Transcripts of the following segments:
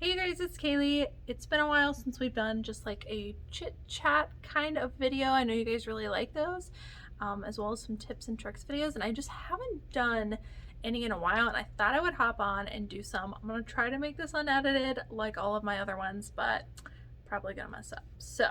Hey you guys, it's Kaylee. It's been a while since we've done just like a chit chat kind of video. I know you guys really like those, as well as some tips and tricks videos, and I just haven't done any in a while, and I thought I would hop on and do some. I'm gonna try to make this unedited like all of my other ones, but probably gonna mess up. So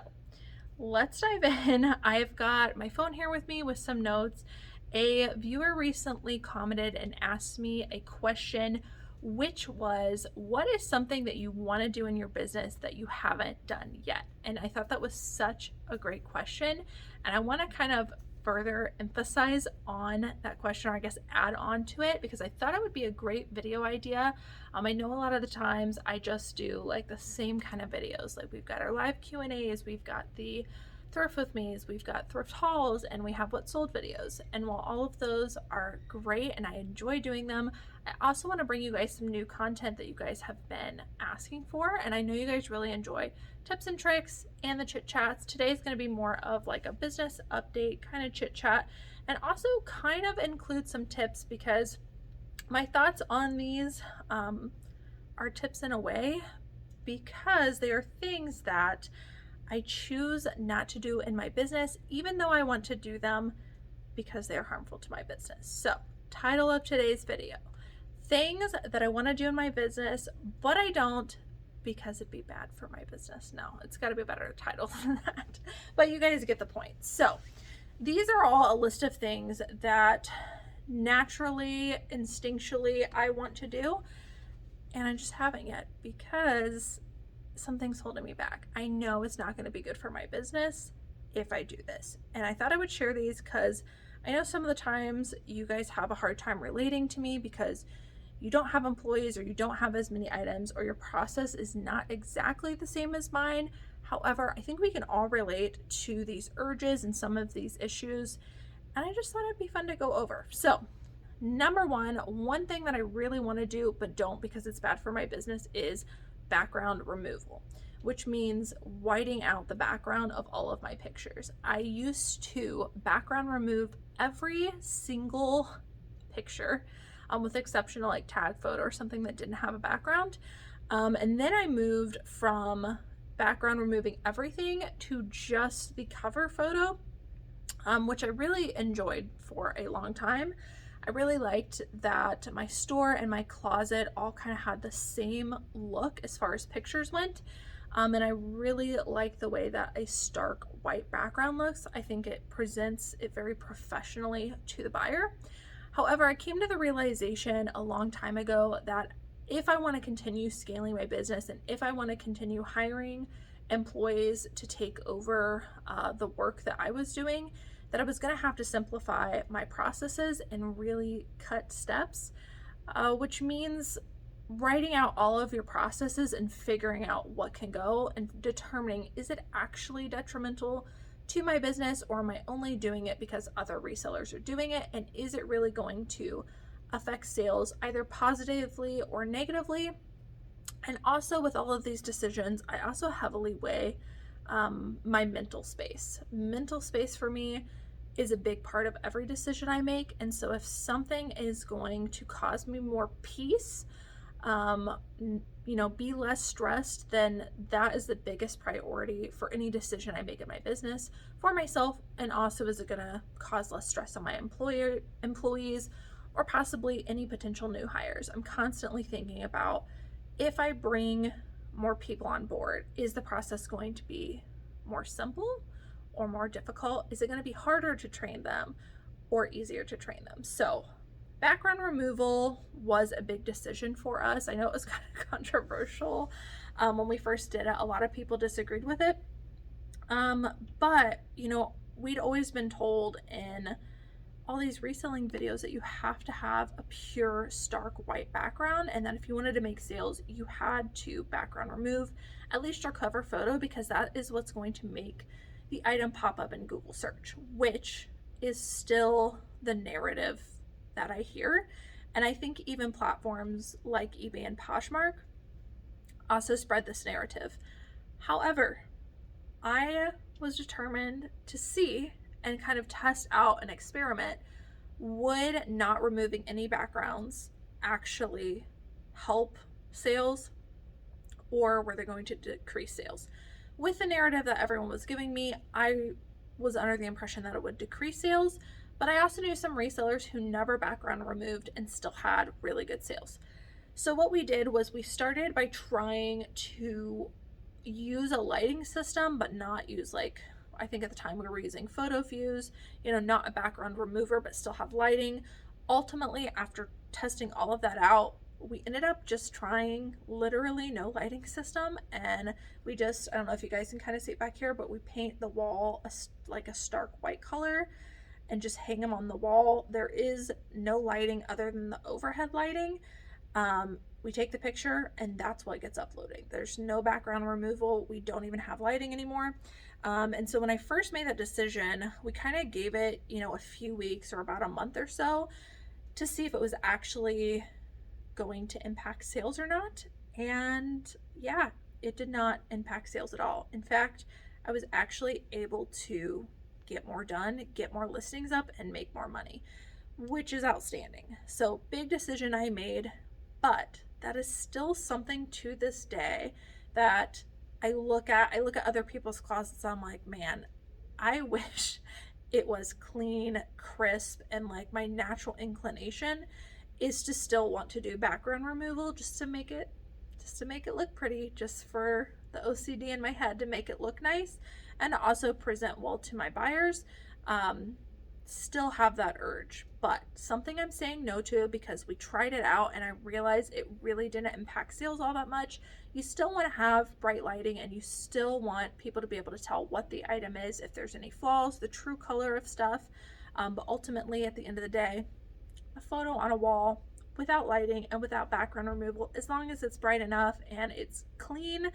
let's dive in. I've got my phone here with me with some notes. A viewer recently commented and asked me a question, which was, what is something that you want to do in your business that you haven't done yet? And I thought that was such a great question, and I want to kind of further emphasize on that question, or I guess add on to it, because I thought it would be a great video idea. I know a lot of the times I just do like the same kind of videos. Like we've got our live Q&As, we've got the thrift with me's, we've got thrift hauls, and we have what sold videos. And while all of those are great and I enjoy doing them, I also want to bring you guys some new content that you guys have been asking for. And I know you guys really enjoy tips and tricks and the chit chats. Today's going to be more of like a business update kind of chit chat, and also kind of include some tips, because my thoughts on these are tips in a way, because they are things that I choose not to do in my business, even though I want to do them, because they are harmful to my business. So, title of today's video: things that I want to do in my business, but I don't because it'd be bad for my business. No, it's got to be a better title than that. But you guys get the point. So, these are all a list of things that naturally, instinctually, I want to do, and I just haven't yet because something's holding me back. I know it's not going to be good for my business if I do this. And I thought I would share these because I know some of the times you guys have a hard time relating to me because you don't have employees, or you don't have as many items, or your process is not exactly the same as mine. However, I think we can all relate to these urges and some of these issues, and I just thought it'd be fun to go over. So, number one thing that I really want to do but don't because it's bad for my business is background removal, which means whiting out the background of all of my pictures. I used to background remove every single picture, with the exception of like tag photo or something that didn't have a background. And then I moved from background removing everything to just the cover photo, which I really enjoyed for a long time. I really liked that my store and my closet all kind of had the same look as far as pictures went. And I really like the way that a stark white background looks. I think it presents it very professionally to the buyer. However, I came to the realization a long time ago that if I want to continue scaling my business, and if I want to continue hiring employees to take over the work that I was doing, that I was going to have to simplify my processes and really cut steps, which means writing out all of your processes and figuring out what can go, and determining, is it actually detrimental to my business, or am I only doing it because other resellers are doing it, and is it really going to affect sales either positively or negatively? And also, with all of these decisions, I also heavily weigh my mental space. Mental space for me is a big part of every decision I make. And so if something is going to cause me more peace, be less stressed, then that is the biggest priority for any decision I make in my business for myself. And also, is it going to cause less stress on my employees, or possibly any potential new hires? I'm constantly thinking about, if I bring more people on board, is the process going to be more simple or more difficult? Is it going to be harder to train them or easier to train them? So background removal was a big decision for us. I know it was kind of controversial when we first did it. A lot of people disagreed with it. But we'd always been told in all these reselling videos that you have to have a pure stark white background, and that if you wanted to make sales, you had to background remove at least your cover photo, because that is what's going to make the item pop up in Google search, which is still the narrative that I hear. And I think even platforms like eBay and Poshmark also spread this narrative. However, I was determined to see and kind of test out and experiment, would not removing any backgrounds actually help sales, or were they going to decrease sales? With the narrative that everyone was giving me, I was under the impression that it would decrease sales, but I also knew some resellers who never background removed and still had really good sales. So what we did was we started by trying to use a lighting system, but not use, like, I think at the time we were using photo fuse, not a background remover, but still have lighting. Ultimately, after testing all of that out, we ended up just trying literally no lighting system, and we just, I don't know if you guys can kind of see it back here, but we paint the wall like a stark white color and just hang them on the wall. There is no lighting other than the overhead lighting. We take the picture and that's what gets uploading. There's no background removal. We don't even have lighting anymore. And so when I first made that decision, we kind of gave it, a few weeks or about a month or so to see if it was actually going to impact sales or not. And yeah, it did not impact sales at all. In fact, I was actually able to get more done, get more listings up, and make more money, which is outstanding. So big decision I made, but that is still something to this day that I look at other people's closets. I'm like, man, I wish it was clean, crisp, and like my natural inclination is to still want to do background removal just to make it look pretty, just for the OCD in my head to make it look nice and also present well to my buyers. Still have that urge, but something I'm saying no to because we tried it out and I realized it really didn't impact sales all that much. You still want to have bright lighting and you still want people to be able to tell what the item is, if there's any flaws, the true color of stuff. But ultimately, at the end of the day, a photo on a wall without lighting and without background removal, as long as it's bright enough and it's clean,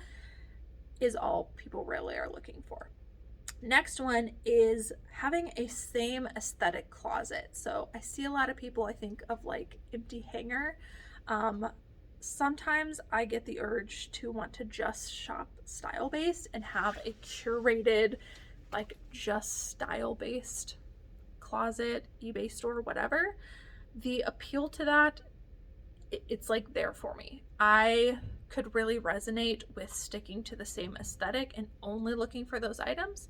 is all people really are looking for. Next one is having a same aesthetic closet. So I see a lot of people, I think of like empty hanger. Sometimes I get the urge to want to just shop style based and have a curated, like just style based closet, eBay store, whatever. The appeal to that, it's like there for me. I could really resonate with sticking to the same aesthetic and only looking for those items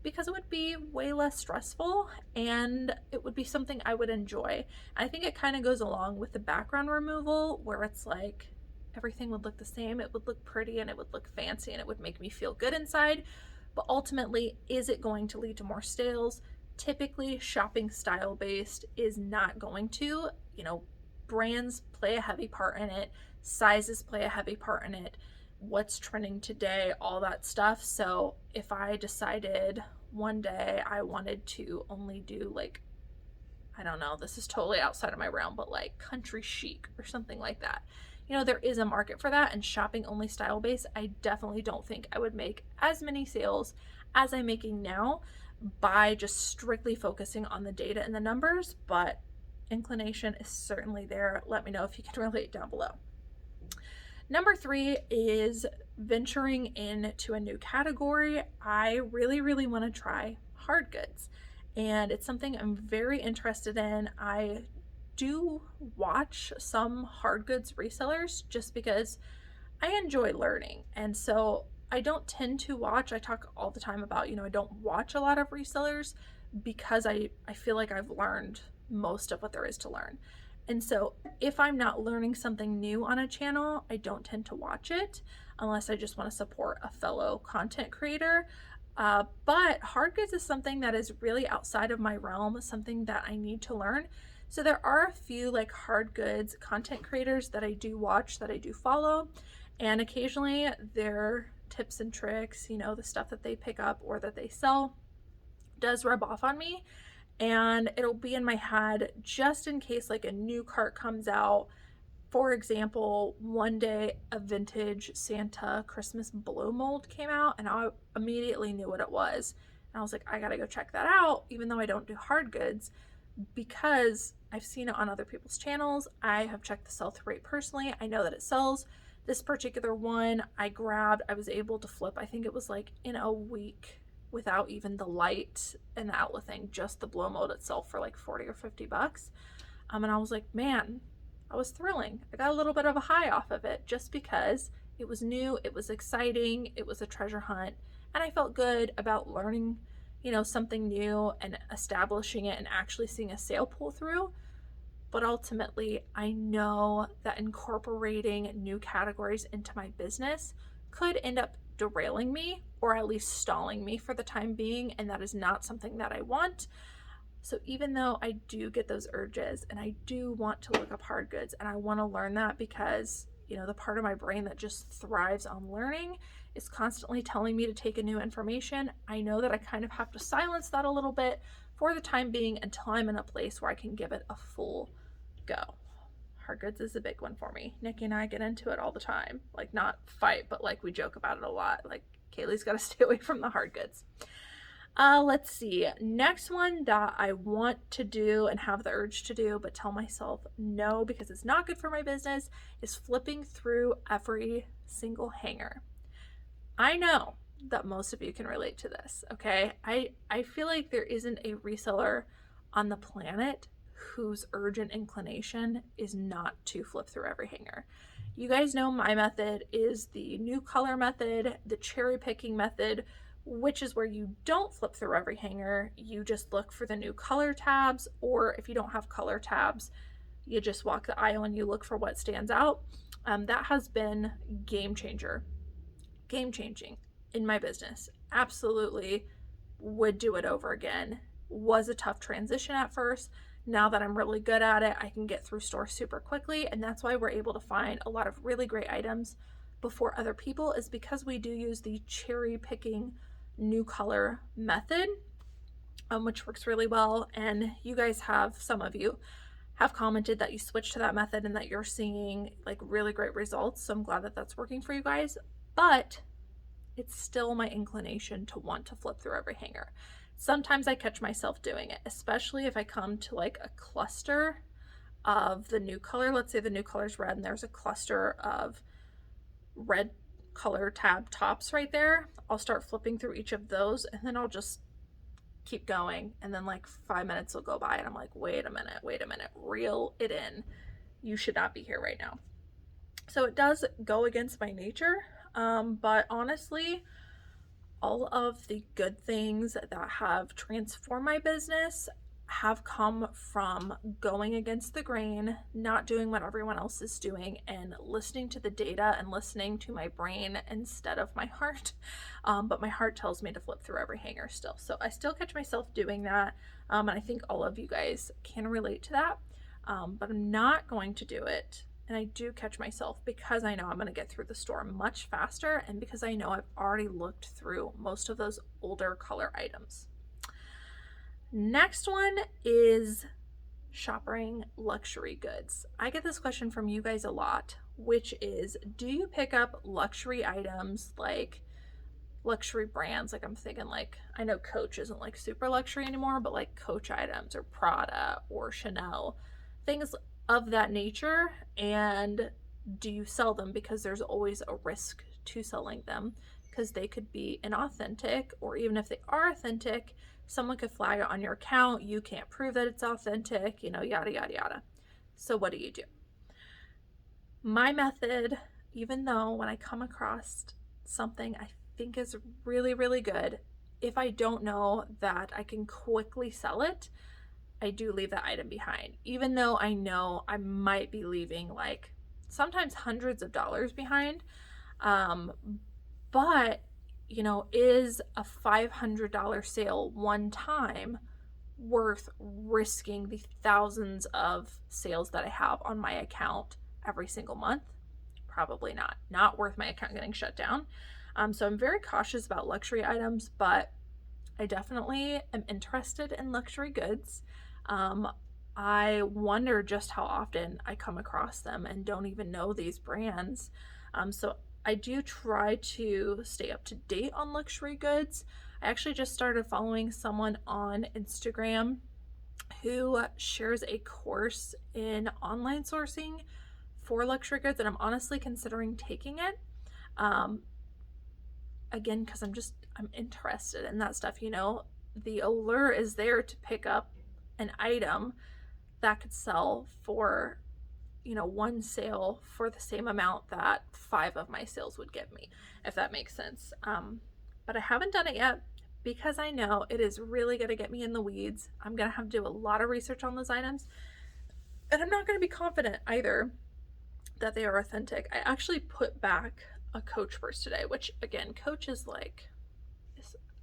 because it would be way less stressful and it would be something I would enjoy. I think it kind of goes along with the background removal where it's like everything would look the same. It would look pretty and it would look fancy and it would make me feel good inside. But ultimately, is it going to lead to more sales? Typically, shopping style based is not going to. Brands play a heavy part in it. Sizes play a heavy part in it. What's trending today, all that stuff. So if I decided one day I wanted to only do like, I don't know, this is totally outside of my realm, but like country chic or something like that. There is a market for that, and shopping only style based, I definitely don't think I would make as many sales as I'm making now by just strictly focusing on the data and the numbers, but inclination is certainly there. Let me know if you can relate down below. Number 3 is venturing into a new category. I really, really want to try hard goods, and it's something I'm very interested in. I do watch some hard goods resellers just because I enjoy learning, and so I don't tend to watch. I talk all the time about, I don't watch a lot of resellers because I feel like I've learned most of what there is to learn. And so if I'm not learning something new on a channel, I don't tend to watch it unless I just want to support a fellow content creator. But hard goods is something that is really outside of my realm, something that I need to learn. So there are a few like hard goods content creators that I do watch, that I do follow, and occasionally their tips and tricks, the stuff that they pick up or that they sell does rub off on me. And it'll be in my head just in case like a new cart comes out. For example, one day a vintage Santa Christmas blow mold came out and I immediately knew what it was. And I was like, I gotta go check that out, even though I don't do hard goods, because I've seen it on other people's channels. I have checked the sell-through rate personally. I know that it sells. This particular one I was able to flip, I think it was like in a week, without even the light and the outlet thing, just the blow mold itself for like 40 or 50 bucks. And I was like, man, I was thrilling. I got a little bit of a high off of it just because It was new, it was exciting, it was a treasure hunt, and I felt good about learning, something new and establishing it and actually seeing a sale pull through. But ultimately, I know that incorporating new categories into my business could end up derailing me or at least stalling me for the time being, and that is not something that I want. So even though I do get those urges and I do want to look up hard goods and I want to learn that because, the part of my brain that just thrives on learning is constantly telling me to take in new information, I know that I kind of have to silence that a little bit for the time being until I'm in a place where I can give it a full go. Hard goods is a big one for me. Nikki and I get into it all the time. Like, not fight, but like we joke about it a lot. Like, Cayley's got to stay away from the hard goods. Let's see. Next one that I want to do and have the urge to do, but tell myself no because it's not good for my business, is flipping through every single hanger. I know that most of you can relate to this, okay? I feel like there isn't a reseller on the planet whose urgent inclination is not to flip through every hanger. You guys know my method is the new color method, the cherry picking method, which is where you don't flip through every hanger. You just look for the new color tabs, or if you don't have color tabs, you just walk the aisle and you look for what stands out. That has been game changing in my business. Absolutely would do it over again. Was a tough transition at first. Now that I'm really good at it, I can get through stores super quickly, and that's why we're able to find a lot of really great items before other people, is because we do use the cherry picking new color method, which works really well. And you guys some of you have commented that you switched to that method and that you're seeing like really great results. So I'm glad that that's working for you guys, but it's still my inclination to want to flip through every hanger. Sometimes I catch myself doing it, especially if I come to like a cluster of the new color. Let's say the new color is red and there's a cluster of red color tab tops right there. I'll start flipping through each of those and then I'll just keep going. And then like 5 minutes will go by and I'm like, wait a minute, reel it in. You should not be here right now. So it does go against my nature. But honestly, all of the good things that have transformed my business have come from going against the grain, not doing what everyone else is doing, and listening to the data and listening to my brain instead of my heart. But my heart tells me to flip through every hanger still. So I still catch myself doing that. And I think all of you guys can relate to that. But I'm not going to do it. And I do catch myself because I know I'm going to get through the store much faster, and because I know I've already looked through most of those older color items. Next one is shopping luxury goods. I get this question from you guys a lot, which is, do you pick up luxury items like luxury brands? Like, I'm thinking, like, I know Coach isn't like super luxury anymore, but like Coach items or Prada or Chanel, things of that nature. And do you sell them? Because there's always a risk to selling them, because they could be inauthentic, or even if they are authentic, someone could flag it on your account. You can't prove that it's authentic, yada, yada, yada. So what do you do? My method, even though when I come across something I think is really, really good, if I don't know that I can quickly sell it, I do leave that item behind, even though I know I might be leaving like sometimes hundreds of dollars behind. But is a $500 sale one time worth risking the thousands of sales that I have on my account every single month? Probably not. Not worth my account getting shut down. So I'm very cautious about luxury items, but I definitely am interested in luxury goods. I wonder just how often I come across them and don't even know these brands. So I do try to stay up to date on luxury goods. I actually just started following someone on Instagram who shares a course in online sourcing for luxury goods, and I'm honestly considering taking it. Again, because I'm interested in that stuff. The allure is there to pick up an item that could sell for you know, one sale for the same amount that 5 of my sales would give me, if that makes sense. But I haven't done it yet because I know it is really going to get me in the weeds. I'm going to have to do a lot of research on those items, and I'm not going to be confident either that they are authentic. I actually put back a Coach purse today, which again, Coach is like,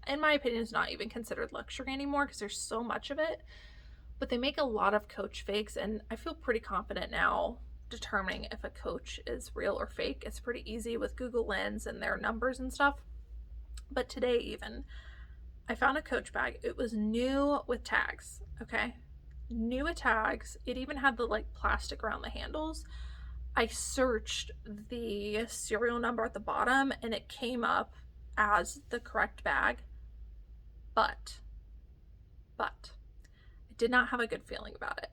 in my opinion, is not even considered luxury anymore because there's so much of it. But they make a lot of Coach fakes, and I feel pretty confident now determining if a Coach is real or fake. It's pretty easy with Google Lens and their numbers and stuff. But today even, I found a Coach bag. It was new with tags, okay? New with tags. It even had the like plastic around the handles. I searched the serial number at the bottom and it came up as the correct bag, but did not have a good feeling about it.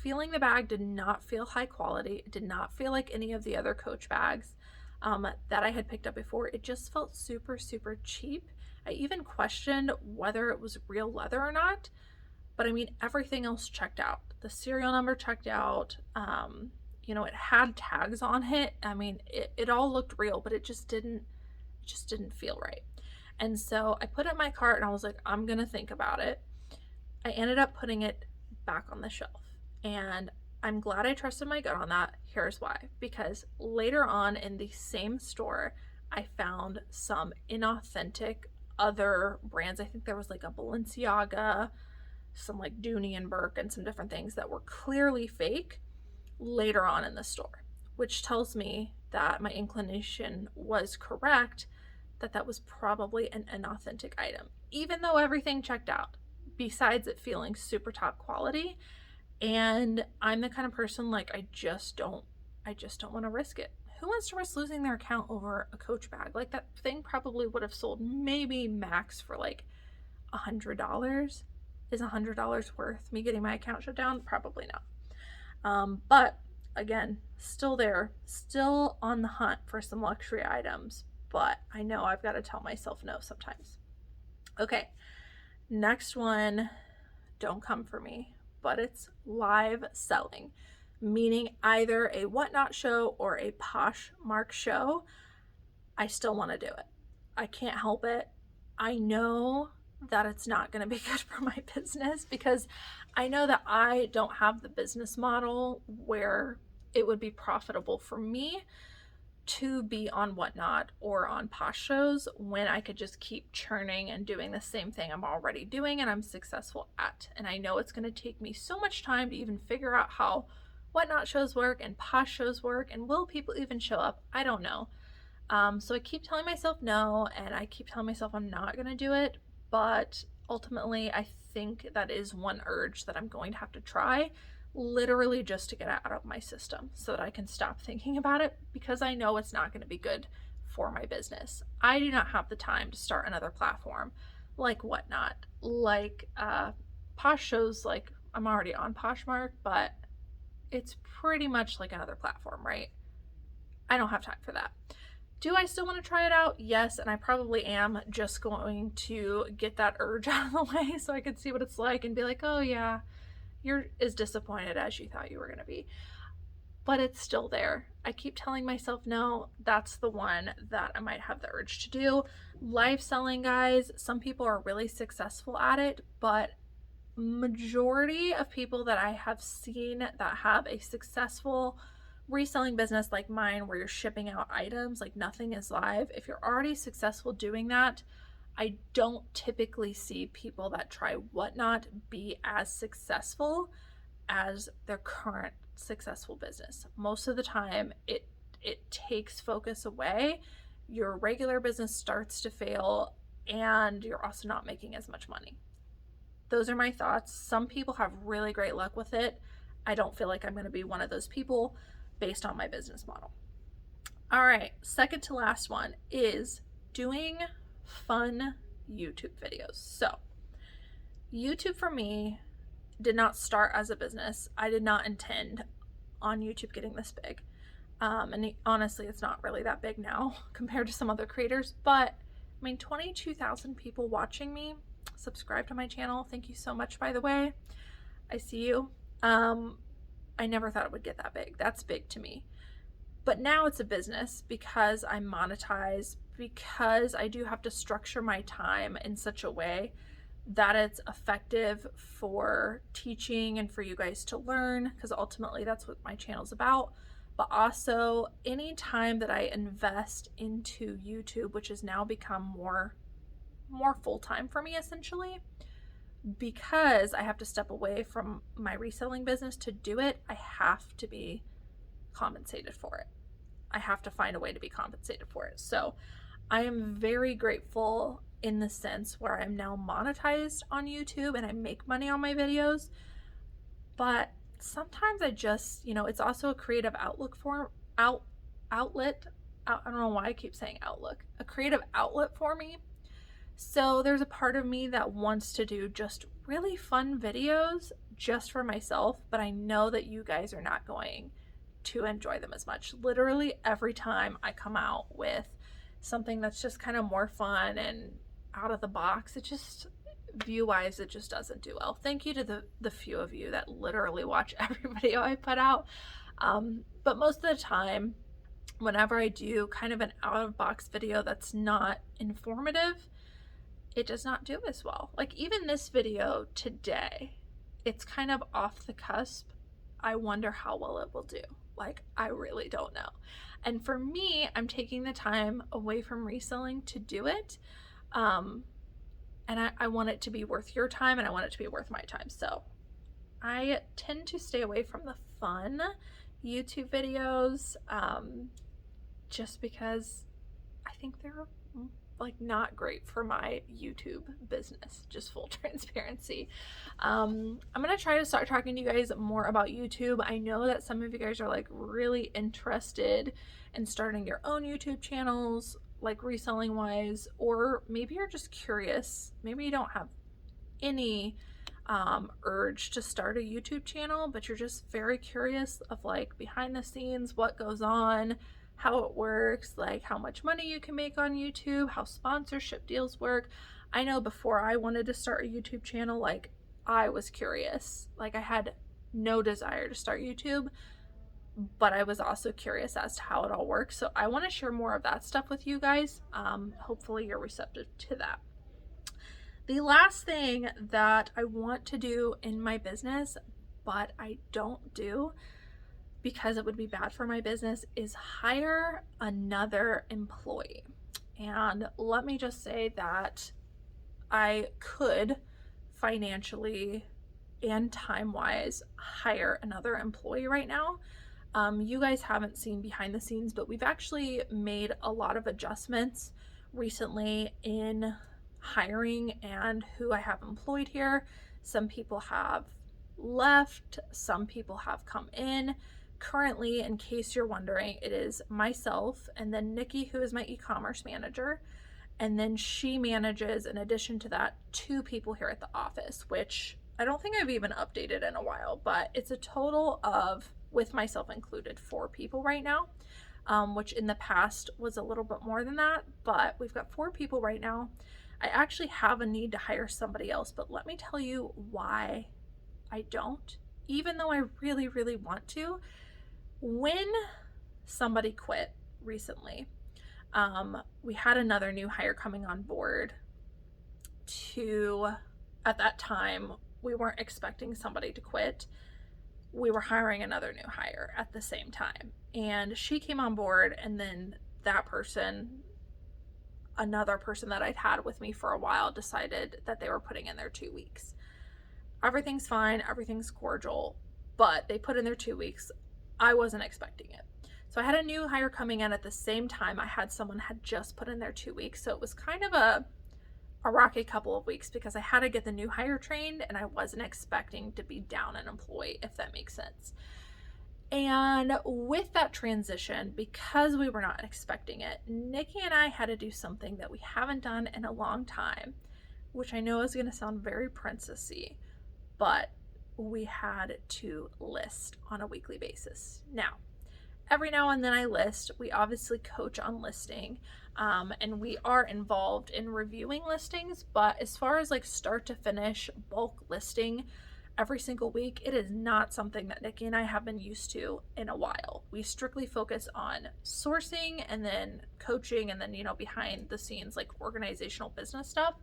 Feeling the bag did not feel high quality. It did not feel like any of the other Coach bags that I had picked up before. It just felt super, super cheap. I even questioned whether it was real leather or not, but I mean, everything else checked out. The serial number checked out. You know, it had tags on it. I mean, it all looked real, but it just didn't feel right. And so I put it in my cart and I was like, I'm gonna think about it. I ended up putting it back on the shelf, and I'm glad I trusted my gut on that. Here's why. Because later on in the same store, I found some inauthentic other brands. I think there was like a Balenciaga, some like Dooney and Burke, and some different things that were clearly fake later on in the store, which tells me that my inclination was correct, that was probably an inauthentic item, even though everything checked out besides it feeling super top quality. And I'm the kind of person, like, I just don't want to risk it. Who wants to risk losing their account over a Coach bag? Like, that thing probably would have sold maybe max for like $100. Is $100 worth me getting my account shut down? Probably not. But again, still there, still on the hunt for some luxury items, but I know I've got to tell myself no sometimes. Okay, next one, don't come for me, but it's live selling, meaning either a Whatnot show or a Poshmark show. I still want to do it. I can't help it. I know that it's not going to be good for my business because I know that I don't have the business model where it would be profitable for me to be on Whatnot or on Posh shows when I could just keep churning and doing the same thing I'm already doing and I'm successful at. And I know it's going to take me so much time to even figure out how Whatnot shows work and Posh shows work, and will people even show up? I don't know. So I keep telling myself no, and I keep telling myself I'm not going to do it, but ultimately I think that is one urge that I'm going to have to try, literally just to get it out of my system so that I can stop thinking about it, because I know it's not going to be good for my business. I do not have the time to start another platform like Whatnot, like Posh shows. Like, I'm already on Poshmark, but it's pretty much like another platform, right? I don't have time for that. Do I still want to try it out? Yes, and I probably am just going to get that urge out of the way so I can see what it's like and be like, oh yeah, you're as disappointed as you thought you were going to be. But it's still there. I keep telling myself no. That's the one that I might have the urge to do. Live selling, guys, some people are really successful at it, but majority of people that I have seen that have a successful reselling business like mine, where you're shipping out items, like nothing is live, if you're already successful doing that, I don't typically see people that try Whatnot be as successful as their current successful business. Most of the time it takes focus away, your regular business starts to fail, and you're also not making as much money. Those are my thoughts. Some people have really great luck with it. I don't feel like I'm going to be one of those people based on my business model. All right, second to last one is doing fun YouTube videos. So YouTube for me did not start as a business. I did not intend on YouTube getting this big. And honestly, it's not really that big now compared to some other creators, but I mean, 22,000 people watching me, subscribe to my channel. Thank you so much, by the way. I see you. I never thought it would get that big. That's big to me. But now it's a business because I monetize, because I do have to structure my time in such a way that it's effective for teaching and for you guys to learn, because ultimately that's what my channel's about. But also any time that I invest into YouTube, which has now become more full-time for me essentially, because I have to step away from my reselling business to do it, I have to be compensated for it. I have to find a way to be compensated for it. So I am very grateful in the sense where I'm now monetized on YouTube and I make money on my videos. But sometimes I just, it's also a creative outlet. I don't know why I keep saying outlook. A creative outlet for me. So there's a part of me that wants to do just really fun videos just for myself, but I know that you guys are not going to enjoy them as much. Literally every time I come out with something that's just kind of more fun and out of the box, it just, view-wise, it just doesn't do well. Thank you to the few of you that literally watch every video I put out. But most of the time, whenever I do kind of an out-of-box video that's not informative, it does not do as well. Like even this video today, it's kind of off the cusp. I wonder how well it will do. Like, I really don't know. And for me, I'm taking the time away from reselling to do it. And I want it to be worth your time, and I want it to be worth my time. So I tend to stay away from the fun YouTube videos, just because I think they're like not great for my YouTube business, just full transparency. I'm gonna try to start talking to you guys more about YouTube. I know that some of you guys are like really interested in starting your own YouTube channels, like reselling wise, or maybe you're just curious. Maybe you don't have any urge to start a YouTube channel, but you're just very curious of like behind the scenes, what goes on, how it works, like how much money you can make on YouTube, how sponsorship deals work. I know before I wanted to start a YouTube channel, like I was curious. Like I had no desire to start YouTube, but I was also curious as to how it all works. So I want to share more of that stuff with you guys. Hopefully you're receptive to that. The last thing that I want to do in my business, but I don't do because it would be bad for my business, is hire another employee. And let me just say that I could financially and time-wise hire another employee right now. You guys haven't seen behind the scenes, but we've actually made a lot of adjustments recently in hiring and who I have employed here. Some people have left, some people have come in. Currently, in case you're wondering, it is myself and then Nikki, who is my e-commerce manager, and then she manages, in addition to that, 2 people here at the office, which I don't think I've even updated in a while, but it's a total of, with myself included, 4 people right now, which in the past was a little bit more than that, but we've got 4 people right now. I actually have a need to hire somebody else, but let me tell you why I don't, even though I really, really want to. When somebody quit recently, we had another new hire coming on board at that time, we weren't expecting somebody to quit. We were hiring another new hire at the same time. And she came on board, and then that person, another person that I'd had with me for a while, decided that they were putting in their 2 weeks. Everything's fine, everything's cordial, but they put in their 2 weeks. I wasn't expecting it. So I had a new hire coming in at the same time I had someone had just put in their 2 weeks. So it was kind of a rocky couple of weeks because I had to get the new hire trained, and I wasn't expecting to be down an employee, if that makes sense. And with that transition, because we were not expecting it, Nikki and I had to do something that we haven't done in a long time, which I know is going to sound very princessy, but we had to list on a weekly basis. Now, every now and then I list. We obviously coach on listing, and we are involved in reviewing listings, but as far as like start to finish bulk listing, every single week, it is not something that Nikki and I have been used to in a while. We strictly focus on sourcing and then coaching and then, you know, behind the scenes, like organizational business stuff.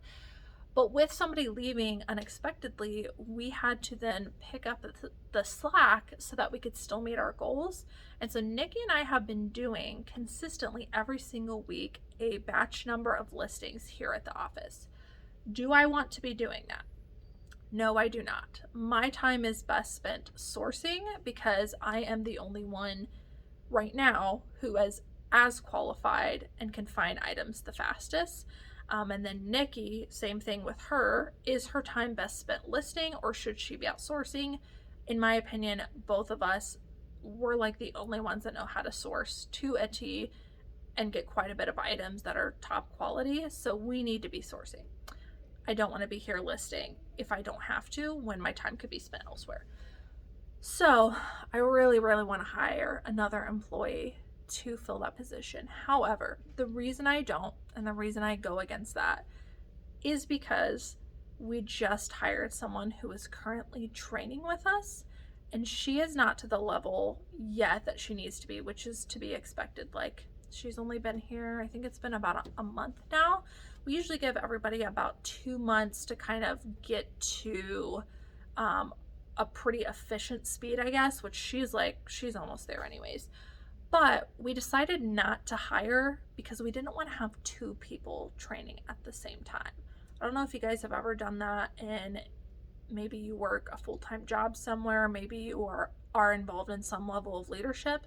But with somebody leaving unexpectedly, we had to then pick up the slack so that we could still meet our goals. And so Nikki and I have been doing consistently every single week a batch number of listings here at the office. Do I want to be doing that? No, I do not. My time is best spent sourcing because I am the only one right now who is as qualified and can find items the fastest. And then Nikki, same thing with her. Is her time best spent listing or should she be outsourcing? In my opinion, both of us were like the only ones that know how to source to a T and get quite a bit of items that are top quality. So we need to be sourcing. I don't want to be here listing if I don't have to when my time could be spent elsewhere. So I really want to hire another employee to fill that position. However, the reason I don't and the reason I go against that is because we just hired someone who is currently training with us and she is not to the level yet that she needs to be, which is to be expected. Like, she's only been here, I think it's been about a month now. We usually give everybody about 2 months to kind of get to a pretty efficient speed, I guess, which she's almost there anyways. But we decided not to hire because we didn't want to have 2 people training at the same time. I don't know if you guys have ever done that, and maybe you work a full-time job somewhere, maybe you are involved in some level of leadership.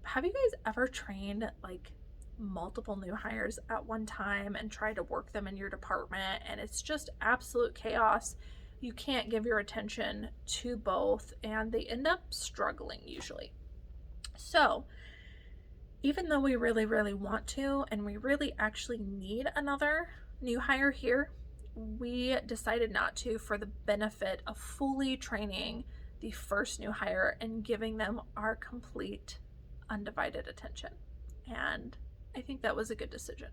Have you guys ever trained like multiple new hires at one time and try to work them in your department, and it's just absolute chaos? You can't give your attention to both and they end up struggling usually. So even though we really want to and we really actually need another new hire here, we decided not to for the benefit of fully training the first new hire and giving them our complete undivided attention. And I think that was a good decision.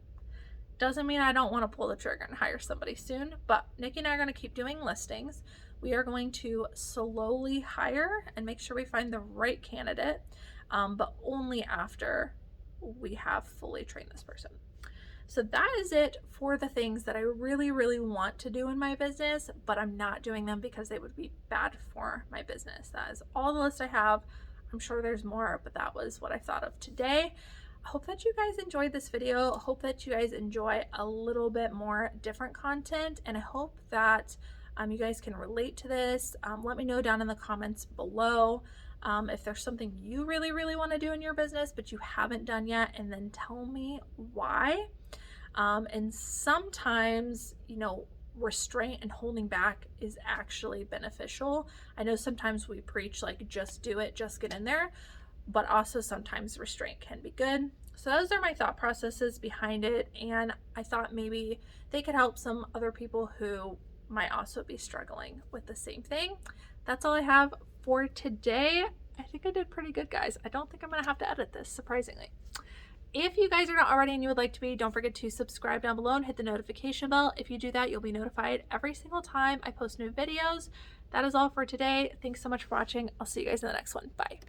Doesn't mean I don't want to pull the trigger and hire somebody soon, but Nikki and I are going to keep doing listings. We are going to slowly hire and make sure we find the right candidate, but only after we have fully trained this person. So that is it for the things that I really want to do in my business, but I'm not doing them because they would be bad for my business. That is all the list I have. I'm sure there's more, but that was what I thought of today. I hope that you guys enjoyed this video. I hope that you guys enjoy a little bit more different content, and I hope that you guys can relate to this. Let me know down in the comments below if there's something you really want to do in your business but you haven't done yet, and then tell me why. And sometimes, you know, restraint and holding back is actually beneficial. I know sometimes we preach like just do it, just get in there, but also sometimes restraint can be good. So those are my thought processes behind it, and I thought maybe they could help some other people who might also be struggling with the same thing. That's all I have for today. I think I did pretty good, guys. I don't think I'm gonna have to edit this, surprisingly. If you guys are not already and you would like to be, don't forget to subscribe down below and hit the notification bell. If you do that, you'll be notified every single time I post new videos. That is all for today. Thanks so much for watching. I'll see you guys in the next one. Bye.